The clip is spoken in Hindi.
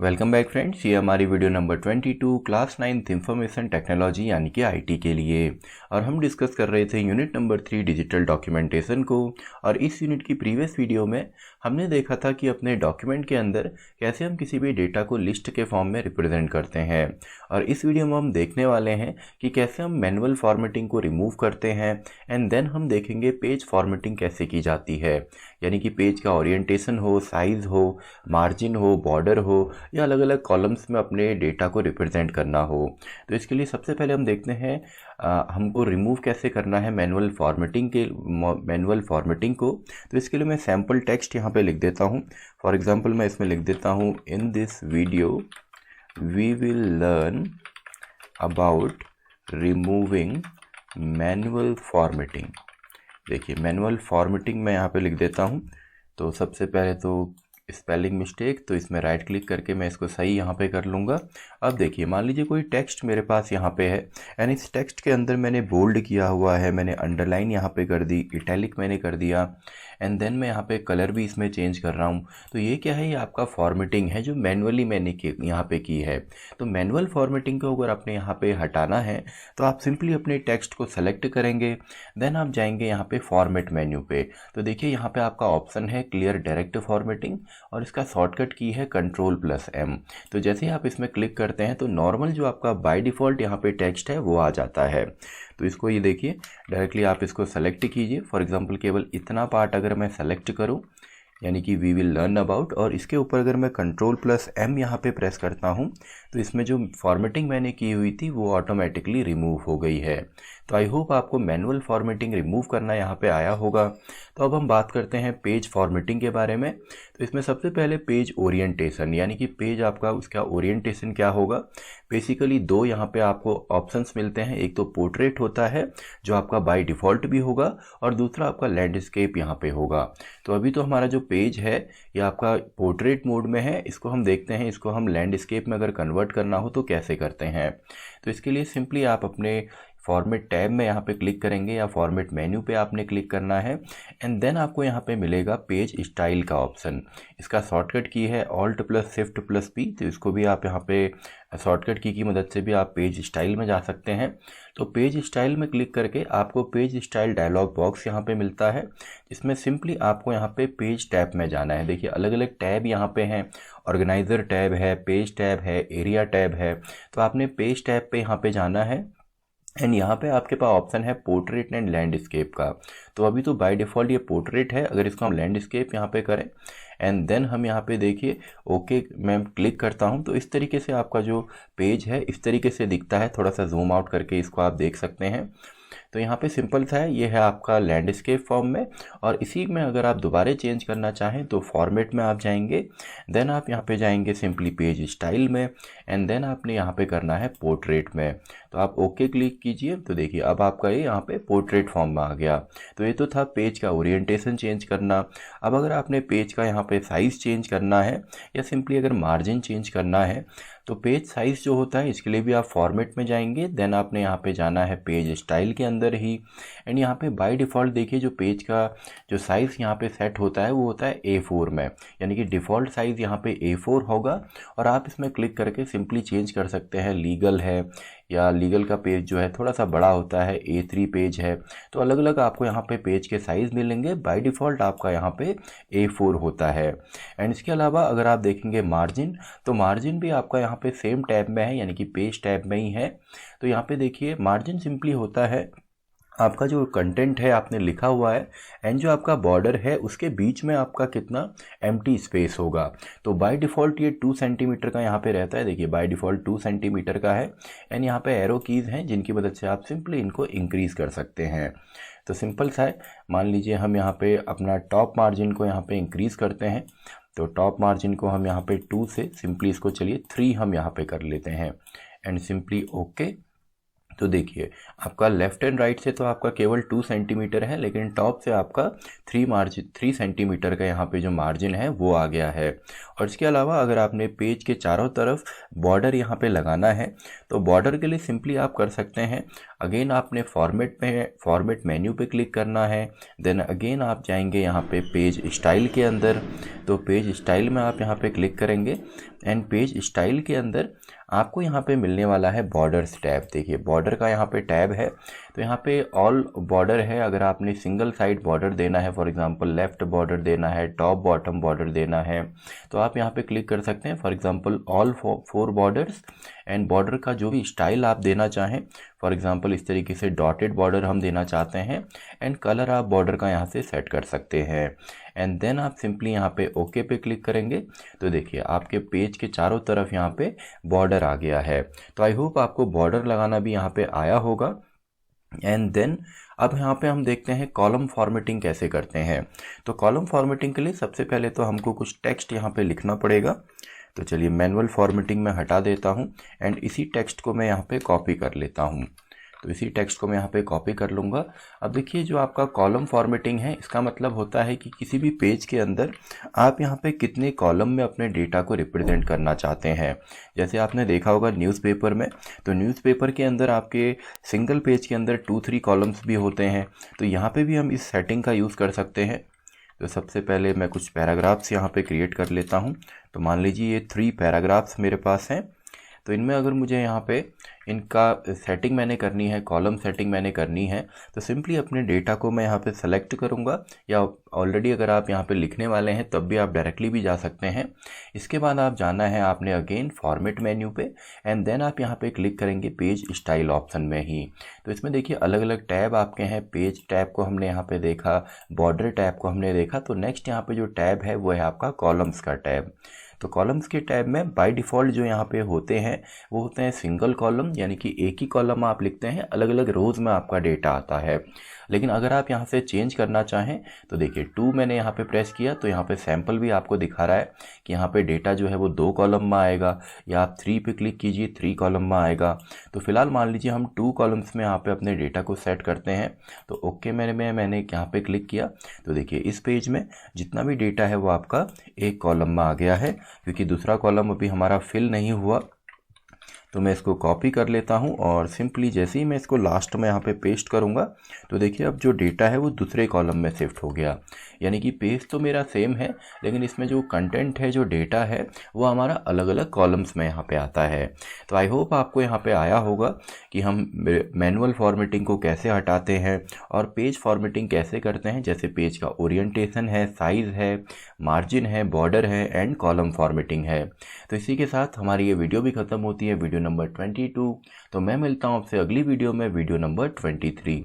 वेलकम बैक फ्रेंड्स, ये हमारी video number 22 class 9th information technology यानी कि आईटी के लिए। और हम डिस्कस कर रहे थे यूनिट नंबर 3 डिजिटल डॉक्यूमेंटेशन को। और इस यूनिट की प्रीवियस वीडियो में हमने देखा था कि अपने डॉक्यूमेंट के अंदर कैसे हम किसी भी डेटा को लिस्ट के फॉर्म में रिप्रेजेंट करते हैं। और इस वीडियो में हम देखने वाले हैं कि कैसे हम मैनुअल फॉर्मेटिंग को रिमूव करते हैं एंड देन हम देखेंगे पेज फॉर्मेटिंग कैसे की जाती है, यानी कि पेज का ओरिएंटेशन हो, साइज़ हो, मार्जिन हो, बॉर्डर हो या अलग अलग कॉलम्स में अपने डेटा को रिप्रेजेंट करना हो। तो इसके लिए सबसे पहले हम देखते हैं हमको रिमूव कैसे करना है मैनुअल फॉर्मेटिंग को। तो इसके लिए मैं सैम्पल टेक्स्ट यहाँ पे लिख देता हूँ। फॉर एग्जांपल मैं इसमें लिख देता हूँ, in this video we will learn about removing manual formatting. देखिए मैनुअल फॉर्मेटिंग मैं यहाँ पे लिख देता हूँ। तो सबसे पहले तो स्पेलिंग मिस्टेक, तो इसमें राइट क्लिक करके मैं इसको सही यहाँ पे कर लूँगा। अब देखिए मान लीजिए कोई टेक्स्ट मेरे पास यहाँ पे है एंड इस टेक्स्ट के अंदर मैंने बोल्ड किया हुआ है, मैंने अंडरलाइन यहाँ पे कर दी, इटैलिक मैंने कर दिया एंड देन मैं यहाँ पे कलर भी इसमें चेंज कर रहा हूँ। तो ये क्या है, ये आपका फॉर्मेटिंग है जो मैनुअली मैंने यहाँ पे की है। तो मैनुअल फॉर्मेटिंग को अगर आपने यहाँ पे हटाना है तो आप सिंपली अपने टेक्स्ट को सेलेक्ट करेंगे, देन आप जाएंगे यहाँ पे फॉर्मेट मेन्यू पे। तो देखिए यहाँ पे आपका ऑप्शन है क्लियर डायरेक्ट फॉर्मेटिंग और इसका शॉर्टकट की है Ctrl+M। तो जैसे ही आप इसमें क्लिक करते हैं तो नॉर्मल जो आपका बाय डिफ़ॉल्ट यहाँ पे टेक्स्ट है वो आ जाता है। तो इसको ये देखिए डायरेक्टली आप इसको सेलेक्ट कीजिए। फॉर एग्जांपल केवल इतना पार्ट अगर मैं सेलेक्ट करूं, यानी कि वी विल लर्न अबाउट, और इसके ऊपर अगर मैं Ctrl+M यहाँ पे प्रेस करता हूँ तो इसमें जो फॉर्मेटिंग मैंने की हुई थी वो ऑटोमेटिकली रिमूव हो गई है। तो आई होप आपको मैनुअल फॉर्मेटिंग रिमूव करना यहाँ पे आया होगा। तो अब हम बात करते हैं पेज फॉर्मेटिंग के बारे में। तो इसमें सबसे पहले पेज ओरिएंटेशन, यानी कि पेज आपका उसका ओरिएंटेशन क्या होगा। बेसिकली दो यहाँ पे आपको ऑप्शंस मिलते हैं, एक तो पोर्ट्रेट होता है जो आपका बाय डिफ़ॉल्ट भी होगा और दूसरा आपका लैंडस्केप यहाँ पे होगा। तो अभी तो हमारा जो पेज है ये आपका पोर्ट्रेट मोड में है, इसको हम देखते हैं इसको हम लैंडस्केप में अगर कन्वर्ट करना हो तो कैसे करते हैं। तो इसके लिए सिंपली आप अपने फॉर्मेट टैब में यहाँ पे क्लिक करेंगे या फॉर्मेट मेन्यू पे आपने क्लिक करना है एंड देन आपको यहाँ पे मिलेगा पेज स्टाइल का ऑप्शन। इसका शॉर्टकट की है Alt+Shift+P। तो इसको भी आप यहाँ पे शॉर्टकट की मदद से भी आप पेज स्टाइल में जा सकते हैं। तो पेज स्टाइल में क्लिक करके आपको पेज स्टाइल डायलॉग बॉक्स यहाँ पे मिलता है, जिसमें सिंपली आपको यहाँ पे पेज टैब में जाना है। देखिए अलग अलग टैब यहाँ पे हैं, ऑर्गेनाइजर टैब है, पेज टैब है, एरिया टैब है। तो आपने पेज टैब पे यहाँ पे जाना है एंड यहाँ पे आपके पास ऑप्शन है पोर्ट्रेट एंड लैंडस्केप का। तो अभी तो बाय डिफ़ॉल्ट ये पोर्ट्रेट है, अगर इसको हम लैंडस्केप यहाँ पे करें एंड देन हम यहाँ पे देखिए ओके मैं क्लिक करता हूँ तो इस तरीके से आपका जो पेज है इस तरीके से दिखता है। थोड़ा सा जूम आउट करके इसको आप देख सकते हैं। तो यहाँ पे सिंपल सा है, ये है आपका लैंडस्केप फॉर्म में। और इसी में अगर आप दोबारा चेंज करना चाहें तो फॉर्मेट में आप जाएंगे, देन आप यहाँ पे जाएंगे सिंपली पेज स्टाइल में एंड देन आपने यहाँ पे करना है पोर्ट्रेट में। तो आप ओके क्लिक कीजिए तो देखिए अब आपका ये यहाँ पे पोर्ट्रेट फॉर्म में आ गया। तो ये तो था पेज का ओरिएंटेशन चेंज करना। अब अगर आपने पेज का यहाँ पे साइज़ चेंज करना है या सिंपली अगर मार्जिन चेंज करना है तो पेज साइज़ जो होता है इसके लिए भी आप फॉर्मेट में जाएंगे, देन आपने यहाँ पे जाना है पेज स्टाइल के अंदर ही एंड यहाँ पे बाय डिफ़ॉल्ट देखिए जो पेज का जो साइज़ यहाँ पे सेट होता है वो होता है A4 में, यानी कि डिफ़ॉल्ट साइज़ यहाँ पे A4 होगा। और आप इसमें क्लिक करके सिंपली चेंज कर सकते हैं, लीगल है या लीगल का पेज जो है थोड़ा सा बड़ा होता है, A3 पेज है। तो अलग अलग आपको यहाँ पे पेज के साइज़ मिलेंगे। बाय डिफ़ॉल्ट आपका यहाँ पे A4 होता है। एंड इसके अलावा अगर आप देखेंगे मार्जिन, तो मार्जिन भी आपका यहाँ पे सेम टैब में है, यानी कि पेज टैब में ही है। तो यहाँ पे देखिए मार्जिन सिंपली होता है आपका जो कंटेंट है आपने लिखा हुआ है एंड जो आपका बॉर्डर है उसके बीच में आपका कितना एम्प्टी स्पेस होगा। तो बाय डिफ़ॉल्ट ये 2 सेंटीमीटर का यहाँ पे रहता है। देखिए बाय डिफ़ॉल्ट 2 सेंटीमीटर का है एंड यहाँ पे एरो कीज़ हैं जिनकी मदद से आप सिंपली इनको इंक्रीज़ कर सकते हैं। तो सिंपल सा है, मान लीजिए हम यहाँ पे अपना टॉप मार्जिन को यहाँ पे इंक्रीज़ करते हैं। तो टॉप मार्जिन को हम यहाँ पे 2 से सिंपली इसको चलिए 3 हम यहाँ पे कर लेते हैं एंड सिंपली ओके। तो देखिए आपका लेफ्ट एंड राइट से तो आपका केवल 2 सेंटीमीटर है, लेकिन टॉप से आपका 3 सेंटीमीटर का यहाँ पे जो मार्जिन है वो आ गया है। और इसके अलावा अगर आपने पेज के चारों तरफ बॉर्डर यहाँ पे लगाना है तो बॉर्डर के लिए सिंपली आप कर सकते हैं, अगेन आपने फॉर्मेट मेन्यू पे क्लिक करना है। देन अगेन आप जाएंगे यहाँ पे पेज स्टाइल के अंदर, तो पेज स्टाइल में आप यहाँ पे क्लिक करेंगे एंड पेज स्टाइल के अंदर आपको यहाँ पे मिलने वाला है बॉर्डर्स टैब। देखिए बॉर्डर का यहाँ पे टैब है, तो यहाँ पे ऑल बॉर्डर है। अगर आपने सिंगल साइड बॉर्डर देना है, फॉर एग्जांपल लेफ़्ट बॉर्डर देना है, टॉप बॉटम बॉर्डर देना है, तो आप यहाँ पे क्लिक कर सकते हैं। For example all 4 borders and border का जो भी स्टाइल आप देना चाहें, फॉर एग्जांपल इस तरीके से डॉटेड बॉर्डर हम देना चाहते हैं एंड कलर आप बॉर्डर का यहाँ से सेट कर सकते हैं। एंड देन आप सिंपली यहाँ पे ओके पे क्लिक करेंगे तो देखिए आपके पेज के चारों तरफ यहाँ पे बॉर्डर आ गया है। तो आई होप आपको बॉर्डर लगाना भी यहाँ पे आया होगा। एंड देन अब यहाँ पे हम देखते हैं कॉलम फॉर्मेटिंग कैसे करते हैं। तो कॉलम फॉर्मेटिंग के लिए सबसे पहले तो हमको कुछ टेक्स्ट यहाँ पे लिखना पड़ेगा। तो चलिए मैनुअल फॉर्मेटिंग में हटा देता हूँ एंड इसी टेक्स्ट को मैं यहाँ पे कॉपी कर लेता हूँ। तो इसी टेक्स्ट को मैं यहाँ पे कॉपी कर लूँगा। अब देखिए जो आपका कॉलम फॉर्मेटिंग है, इसका मतलब होता है कि किसी भी पेज के अंदर आप यहाँ पे कितने कॉलम में अपने डेटा को रिप्रेजेंट करना चाहते हैं। जैसे आपने देखा होगा न्यूज़पेपर में, तो न्यूज़पेपर के अंदर आपके सिंगल पेज के अंदर 2-3 कॉलम्स भी होते हैं। तो यहाँ पे भी हम इस सेटिंग का यूज़ कर सकते हैं। तो सबसे पहले मैं कुछ पैराग्राफ्स यहाँ पे क्रिएट कर लेता हूँ। तो मान लीजिए ये 3 पैराग्राफ्स मेरे पास हैं। तो इनमें अगर मुझे यहाँ पे इनका सेटिंग मैंने करनी है, कॉलम सेटिंग मैंने करनी है, तो सिंपली अपने डेटा को मैं यहाँ पे सेलेक्ट करूँगा, या ऑलरेडी अगर आप यहाँ पे लिखने वाले हैं तब भी आप डायरेक्टली भी जा सकते हैं। इसके बाद आप जाना है आपने अगेन फॉर्मेट मेन्यू पे एंड देन आप यहाँ पे क्लिक करेंगे पेज स्टाइल ऑप्शन में ही। तो इसमें देखिए अलग अलग टैब आपके हैं। पेज टैब को हमने यहाँ पे देखा, बॉर्डर टैब को हमने देखा। तो नेक्स्ट यहाँ पे जो टैब है वो है आपका कॉलम्स का टैब। तो कॉलम्स के टैब में बाय डिफ़ॉल्ट जो यहाँ पे होते हैं वो होते हैं सिंगल कॉलम, यानी कि एक ही कॉलम आप लिखते हैं, अलग अलग रोज़ में आपका डेटा आता है। लेकिन अगर आप यहाँ से चेंज करना चाहें तो देखिए 2 मैंने यहाँ पे प्रेस किया तो यहाँ पे सैम्पल भी आपको दिखा रहा है कि यहाँ पे डेटा जो है वो 2 कॉलम में आएगा, या आप 3 पे क्लिक कीजिए 3 कॉलम में आएगा। तो फिलहाल मान लीजिए हम 2 कॉलम्स में यहाँ पे अपने डेटा को सेट करते हैं। तो ओके मैंने यहाँ पे क्लिक किया तो देखिए इस पेज में जितना भी डेटा है वो आपका एक कॉलम में आ गया है, क्योंकि दूसरा कॉलम अभी हमारा फिल नहीं हुआ। तो मैं इसको कॉपी कर लेता हूँ और सिंपली जैसे ही मैं इसको लास्ट में यहाँ पे पेस्ट करूँगा तो देखिए अब जो डेटा है वो दूसरे कॉलम में शिफ्ट हो गया। यानी कि पेज तो मेरा सेम है, लेकिन इसमें जो कंटेंट है, जो डेटा है, वो हमारा अलग अलग कॉलम्स में यहाँ पे आता है। तो आई होप आपको यहाँ पे आया होगा कि हम मैनुअल फॉर्मेटिंग को कैसे हटाते हैं और पेज फॉर्मेटिंग कैसे करते हैं। जैसे पेज का ओरिएंटेशन है, साइज़ है, मार्जिन है, बॉर्डर है एंड कॉलम फॉर्मेटिंग है। तो इसी के साथ हमारी ये वीडियो भी ख़त्म होती है, वीडियो नंबर 22। तो मैं मिलता हूँ आपसे अगली वीडियो में, वीडियो नंबर 23।